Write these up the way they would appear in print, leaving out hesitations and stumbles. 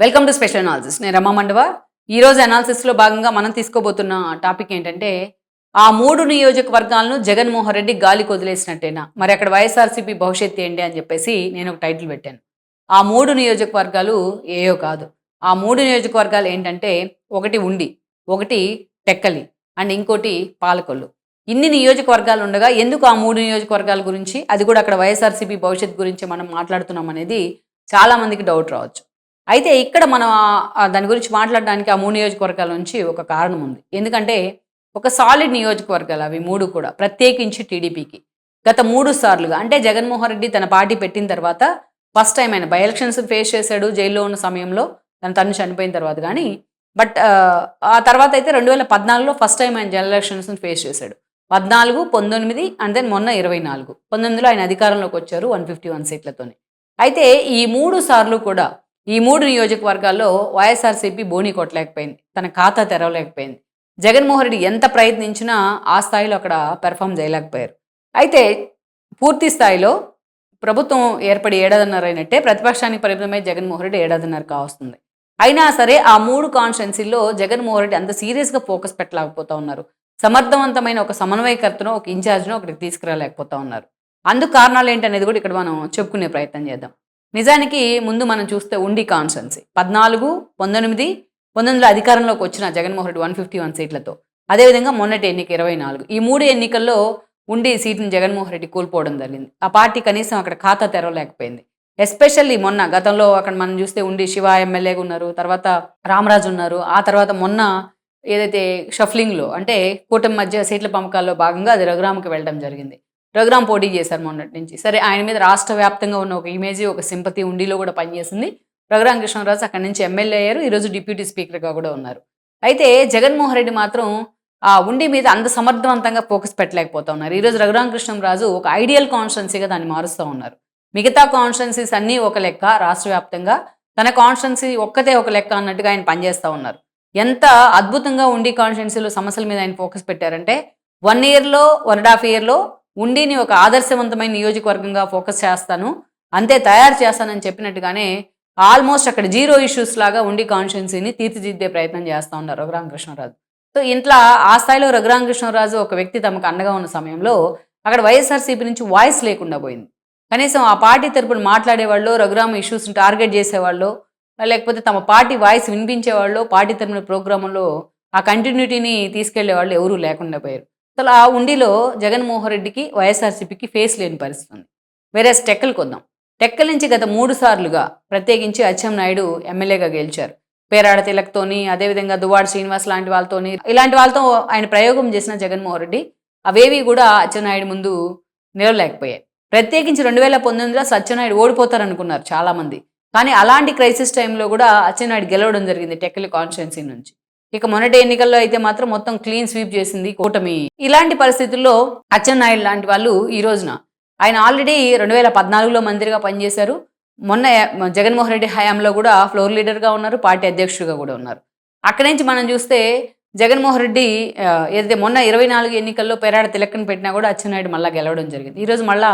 Welcome to special analysis. నేను రమా మండవ. ఈరోజు అనాలిసిస్లో భాగంగా మనం తీసుకోబోతున్న టాపిక్ ఏంటంటే, ఆ 3 నియోజకవర్గాలను జగన్మోహన్ రెడ్డి గాలికి వదిలేసినట్టేనా, మరి అక్కడ వైఎస్ఆర్సీపీ భవిష్యత్తు ఏంటి అని చెప్పేసి నేను ఒక టైటిల్ పెట్టాను. ఆ 3 నియోజకవర్గాలు ఏయో కాదు. ఆ 3 నియోజకవర్గాలు ఏంటంటే, ఒకటి ఉండి, ఒకటి టెక్కలి అండ్ ఇంకోటి పాలకొల్లు. ఇన్ని నియోజకవర్గాలు ఉండగా ఎందుకు ఆ 3 నియోజకవర్గాల గురించి, అది కూడా అక్కడ వైఎస్ఆర్సీపీ భవిష్యత్తు గురించి మనం మాట్లాడుతున్నాం అనేది చాలామందికి డౌట్ రావచ్చు. అయితే ఇక్కడ మనం దాని గురించి మాట్లాడడానికి ఆ 3 నియోజకవర్గాల నుంచి ఒక కారణం ఉంది. ఎందుకంటే ఒక సాలిడ్ నియోజకవర్గాలు అవి 3 కూడా. ప్రత్యేకించి టీడీపీకి. గత 3 సార్లుగా అంటే జగన్మోహన్ రెడ్డి తన పార్టీ పెట్టిన తర్వాత ఫస్ట్ టైం ఆయన బై ఎలక్షన్స్ ఫేస్ చేశాడు జైల్లో ఉన్న సమయంలో, తన తండ్రి చనిపోయిన తర్వాత గానీ. బట్ ఆ తర్వాత అయితే 2014లో ఫస్ట్ టైం ఆయన జనరల్ ఎలక్షన్స్‌ని ఫేస్ చేశాడు. 14, 19 అండ్ దెన్ మొన్న 24. 19లో ఆయన అధికారంలోకి వచ్చారు 151 సీట్లతోని. అయితే ఈ 3 సార్లు కూడా ఈ 3 నియోజకవర్గాల్లో వైఎస్ఆర్సీపీ బోణీ కొట్టలేకపోయింది. తన ఖాతా తెరవలేకపోయింది. జగన్మోహన్ రెడ్డి ఎంత ప్రయత్నించినా ఆ స్థాయిలో అక్కడ పెర్ఫార్మ్ చేయలేకపోయారు. అయితే పూర్తి స్థాయిలో ప్రభుత్వం ఏర్పడి ఏడాదిన్నర అయినట్టే ప్రతిపక్షానికి పరిమితమై జగన్మోహన్ రెడ్డి ఏడాదిన్నర కావస్తుంది. అయినా సరే ఆ 3 కాన్స్టిట్యున్సీల్లో జగన్మోహన్ రెడ్డి అంత సీరియస్‌గా ఫోకస్ పెట్టలేకపోతా ఉన్నారు. సమర్థవంతమైన ఒక సమన్వయకర్తనో, ఒక ఇన్ఛార్జ్‌నో అక్కడికి తీసుకురాలేకపోతా ఉన్నారు. అందుకు కారణాలు ఏంటనేది కూడా ఇక్కడ మనం చెప్పుకునే ప్రయత్నం చేద్దాం. నిజానికి ముందు మనం చూస్తే ఉండి కాన్స్టిట్యున్సీ 14, 19, 19లో అధికారంలోకి వచ్చిన జగన్మోహన్ రెడ్డి 151 సీట్లతో. అదేవిధంగా మొన్నటి ఎన్నిక 24. ఈ 3 ఎన్నికల్లో ఉండి సీటుని జగన్మోహన్ రెడ్డి కోల్పోవడం జరిగింది. ఆ పార్టీ కనీసం అక్కడ ఖాతా తెరవలేకపోయింది. ఎస్పెషల్లీ మొన్న గతంలో అక్కడ మనం చూస్తే ఉండి శివ ఎమ్మెల్యేగా ఉన్నారు. తర్వాత రామరాజు ఉన్నారు. ఆ తర్వాత మొన్న ఏదైతే షఫ్లింగ్‌లో అంటే కూటమి మధ్య సీట్ల పంపకాల్లో భాగంగా అది రఘురామ్‌కి వెళ్ళడం జరిగింది. రఘురామ్ పోటీ చేశారు మొన్నటి నుంచి. సరే ఆయన మీద రాష్ట్ర వ్యాప్తంగా ఉన్న ఒక ఇమేజ్, ఒక సింపతి ఉండిలో కూడా పనిచేసింది. రఘురామ కృష్ణరాజు అక్కడి నుంచి ఎమ్మెల్యే అయ్యారు. ఈరోజు డిప్యూటీ స్పీకర్‌గా కూడా ఉన్నారు. అయితే జగన్మోహన్ రెడ్డి మాత్రం ఆ ఉండి మీద అంత సమర్థవంతంగా ఫోకస్ పెట్టలేకపోతా ఉన్నారు. ఈరోజు రఘురామ కృష్ణరాజు ఒక ఐడియల్ కాన్స్టిట్యున్సీగా దాన్ని మారుస్తూ ఉన్నారు. మిగతా కాన్స్టిట్యున్సీస్ అన్నీ ఒక లెక్క రాష్ట్ర వ్యాప్తంగా, తన కాన్స్టిట్యున్సీ ఒక్కటే ఒక లెక్క అన్నట్టుగా ఆయన పనిచేస్తూ ఉన్నారు. ఎంత అద్భుతంగా ఉండి కాన్స్టిట్యున్సీలో సమస్యల మీద ఆయన ఫోకస్ పెట్టారంటే 1 ఇయర్‌లో, 1.5 ఇయర్‌లో ఉండిని ఒక ఆదర్శవంతమైన నియోజకవర్గంగా ఫోకస్ చేస్తాను, అంతే తయారు చేస్తానని చెప్పినట్టుగానే ఆల్మోస్ట్ అక్కడ జీరో ఇష్యూస్ లాగా ఉండి కాన్స్టిట్యున్సీని తీర్చిదిద్దే ప్రయత్నం చేస్తూ ఉన్నారు రఘురామకృష్ణరాజు. సో ఇంట్లా ఆ స్థాయిలో రఘురామకృష్ణరాజు ఒక వ్యక్తి తమకు అండగా ఉన్న సమయంలో అక్కడ వైఎస్ఆర్సీపీ నుంచి వాయిస్ లేకుండా పోయింది. కనీసం ఆ పార్టీ తరపున మాట్లాడేవాళ్ళు, రఘురామ ఇష్యూస్ని టార్గెట్ చేసేవాళ్ళు, లేకపోతే తమ పార్టీ వాయిస్ వినిపించేవాళ్ళు, పార్టీ తరపున ప్రోగ్రాంలో ఆ కంటిన్యూటీని తీసుకెళ్లే వాళ్ళు ఎవరూ లేకుండా పోయారు. అసలు ఆ ఉండిలో జగన్మోహన్ రెడ్డికి, వైఎస్ఆర్సీపీకి ఫేస్ లేని పరిస్థితి ఉంది. వేరేస్ టెక్కలికి వద్దాం. టెక్కల నుంచి గత 3 సార్లుగా ప్రత్యేకించి అచ్చెన్నాయుడు ఎమ్మెల్యేగా గెలిచారు. పేరాడ తిలక్‌తోని, అదేవిధంగా దువ్వాడ శ్రీనివాస్ లాంటి వాళ్ళతోని, ఇలాంటి వాళ్ళతో ఆయన ప్రయోగం చేసిన జగన్మోహన్ రెడ్డి అవేవి కూడా అచ్చెన్నాయుడు ముందు నిలవలేకపోయాయి. ప్రత్యేకించి 2019లో అచ్చెన్నాయుడు ఓడిపోతారనుకున్నారు చాలామంది. కానీ అలాంటి క్రైసిస్ టైంలో కూడా అచ్చెన్నాయుడు గెలవడం జరిగింది టెక్కలి కాన్స్టిట్యున్సీ నుంచి. ఇక మొన్నటి ఎన్నికల్లో అయితే మాత్రం మొత్తం క్లీన్ స్వీప్ చేసింది కూటమి. ఇలాంటి పరిస్థితుల్లో అచ్చెన్నాయుడు లాంటి వాళ్ళు ఈ రోజున ఆయన ఆల్రెడీ 2014లో మంత్రిగా పనిచేశారు. మొన్న జగన్మోహన్ రెడ్డి హయాంలో కూడా ఫ్లోర్ లీడర్‌గా ఉన్నారు. పార్టీ అధ్యక్షుడిగా కూడా ఉన్నారు. అక్కడి నుంచి మనం చూస్తే జగన్మోహన్ రెడ్డి ఏదైతే మొన్న 24 ఎన్నికల్లో పేరాడ తిలక్కని పెట్టినా కూడా అచ్చెన్నాయుడు మళ్ళా గెలవడం జరిగింది. ఈరోజు మళ్ళా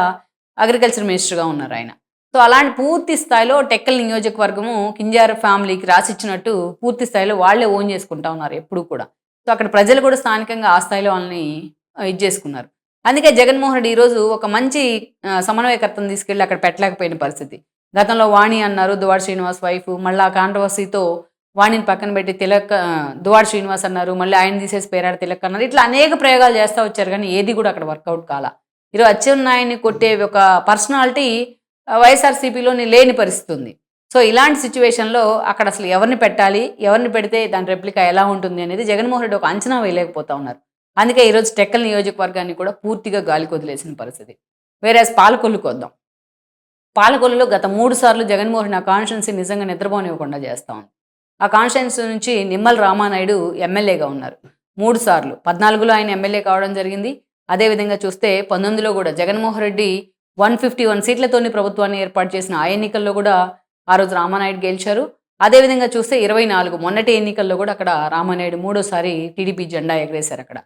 అగ్రికల్చర్ మినిస్టర్‌గా ఉన్నారు ఆయన. సో అలాంటి పూర్తి స్థాయిలో టెక్కల్ నియోజకవర్గము కింజార్ ఫ్యామిలీకి రాసిచ్చినట్టు పూర్తి స్థాయిలో వాళ్ళే ఓన్ చేసుకుంటా ఉన్నారు ఎప్పుడు కూడా. సో అక్కడ ప్రజలు కూడా స్థానికంగా ఆ స్థాయిలో వాళ్ళని ఇది చేసుకున్నారు. అందుకే జగన్మోహన్ రెడ్డి ఈరోజు ఒక మంచి సమన్వయకర్తను తీసుకెళ్ళి అక్కడ పెట్టలేకపోయిన పరిస్థితి. గతంలో వాణి అన్నారు, దువ్వాడ శ్రీనివాస్ వైఫ్. మళ్ళా కాంట్రవర్సీతో వాణిని పక్కన పెట్టి దువ్వాడ శ్రీనివాస్ అన్నారు. మళ్ళీ ఆయన తీసేసి పేరాడ తిలక్ అన్నారు. ఇట్లా అనేక ప్రయోగాలు చేస్తూ వచ్చారు కానీ ఏది కూడా అక్కడ వర్కౌట్ కాలా. ఈరోజు అచ్చెన్నాయుడిని కొట్టే ఒక పర్సనాలిటీ వైఎస్ఆర్సీపీలోని లేని పరిస్థితి ఉంది. సో ఇలాంటి సిచ్యువేషన్‌లో అక్కడ అసలు ఎవరిని పెట్టాలి, ఎవరిని పెడితే దాని రెప్లికా ఎలా ఉంటుంది అనేది జగన్మోహన్ రెడ్డి ఒక అంచనా వేయలేకపోతా ఉన్నారు. అందుకే ఈరోజు టెక్కల్ నియోజకవర్గాన్ని కూడా పూర్తిగా గాలికి వదిలేసిన పరిస్థితి. వేరేస్ పాలకొల్లుకు వద్దాం. పాలకొల్లులో గత 3 సార్లు జగన్మోహన్ రెడ్డి ఆ కాన్స్టిట్యున్సీ నిజంగా నిద్రపోనివ్వకుండా చేస్తా ఉంది. ఆ కాన్స్టిట్యున్సీ నుంచి నిమ్మల రామానాయుడు ఎమ్మెల్యేగా ఉన్నారు 3 సార్లు. 14లో ఆయన ఎమ్మెల్యే కావడం జరిగింది. అదేవిధంగా చూస్తే 19లో కూడా జగన్మోహన్ రెడ్డి 151 సీట్లతోని ప్రభుత్వాన్ని ఏర్పాటు చేసిన ఆ ఎన్నికల్లో కూడా ఆ రోజు రామానాయుడు గెలిచారు. అదేవిధంగా చూస్తే 24 మొన్నటి ఎన్నికల్లో కూడా అక్కడ రామానాయుడు మూడోసారి టీడీపీ జెండా ఎగరేశారు అక్కడ.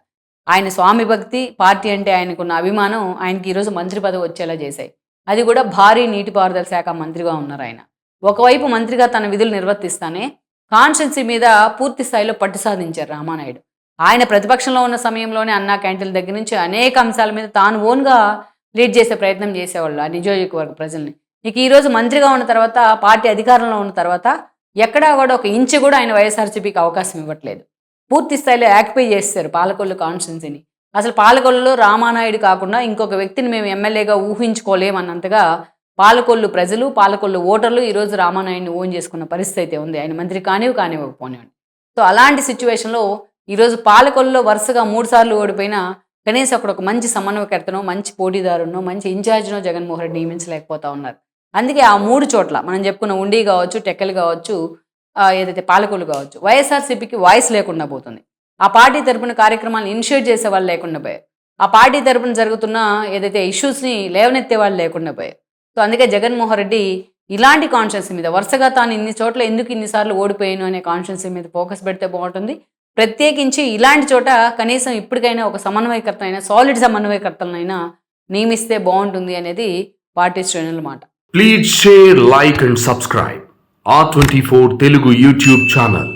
ఆయన స్వామి భక్తి, పార్టీ అంటే ఆయనకున్న అభిమానం ఆయనకి ఈరోజు మంత్రి పదవి వచ్చేలా చేశాయి. అది కూడా భారీ నీటిపారుదల శాఖ మంత్రిగా ఉన్నారు ఆయన. ఒకవైపు మంత్రిగా తన విధులు నిర్వర్తిస్తానే కాన్స్టిట్యున్సీ మీద పూర్తి స్థాయిలో పట్టు సాధించారు రామానాయుడు. ఆయన ప్రతిపక్షంలో ఉన్న సమయంలోనే అన్నా క్యాంటీన్ల దగ్గర నుంచి అనేక అంశాల మీద తాను ఓన్గా లీడ్ చేసే ప్రయత్నం చేసేవాళ్ళు ఆ నియోజకవర్గ ప్రజల్ని. ఇక ఈరోజు మంత్రిగా ఉన్న తర్వాత, పార్టీ అధికారంలో ఉన్న తర్వాత ఎక్కడా కూడా ఒక ఇంచు కూడా ఆయన వైఎస్ఆర్సీపీకి అవకాశం ఇవ్వట్లేదు. పూర్తి స్థాయిలో యాక్టిఫై చేస్తారు పాలకొల్లు కాన్స్టిట్యున్సీని. అసలు పాలకొల్లులో రామానాయుడు కాకుండా ఇంకొక వ్యక్తిని మేము ఎమ్మెల్యేగా ఊహించుకోలేమన్నంతగా పాలకొల్లు ప్రజలు, పాలకొల్లు ఓటర్లు ఈరోజు రామానాయుడిని ఓన్ చేసుకున్న పరిస్థితి అయితే ఉంది. ఆయన మంత్రి కానివ్వకపోనివ్వండి. సో అలాంటి సిచ్యువేషన్లో ఈరోజు పాలకొల్లులో వరుసగా 3 సార్లు ఓడిపోయినా కనీసం అక్కడ ఒక మంచి సమన్వయకర్తనో, మంచి పోటీదారునో, మంచి ఇన్ఛార్జ్నో జగన్మోహన్ రెడ్డి నియమించలేకపోతా ఉన్నారు. అందుకే ఆ 3 చోట్ల మనం చెప్పుకున్న ఉండి కావచ్చు, టెక్కలు కావచ్చు, ఏదైతే పాలకొల్లు కావచ్చు, వైఎస్ఆర్సీపీకి వాయిస్ లేకుండా పోతుంది. ఆ పార్టీ తరపున కార్యక్రమాలను ఇనిషియేట్ చేసే వాళ్ళు లేకుండా పోయారు. ఆ పార్టీ తరపున జరుగుతున్న ఏదైతే ఇష్యూస్ని లేవనెత్తే వాళ్ళు లేకుండా పోయారు. సో అందుకే జగన్మోహన్ రెడ్డి ఇలాంటి కాన్షియన్సీ మీద వరుసగా తాను ఇన్ని చోట్ల ఎందుకు ఇన్నిసార్లు ఓడిపోయాను అనే కాన్షియన్సీ మీద ఫోకస్ పెడితే బాగుంటుంది. ప్రత్యేకించి ఇలాంటి చోట కనీసం ఇప్పటికైనా ఒక సమన్వయకర్త అయినా, సాలిడ్ సమన్వయకర్తలనైనా నియమిస్తే బాగుంటుంది అనేది పార్టీ శ్రేణుల మాట. Please share, like and subscribe R24 Telugu YouTube channel.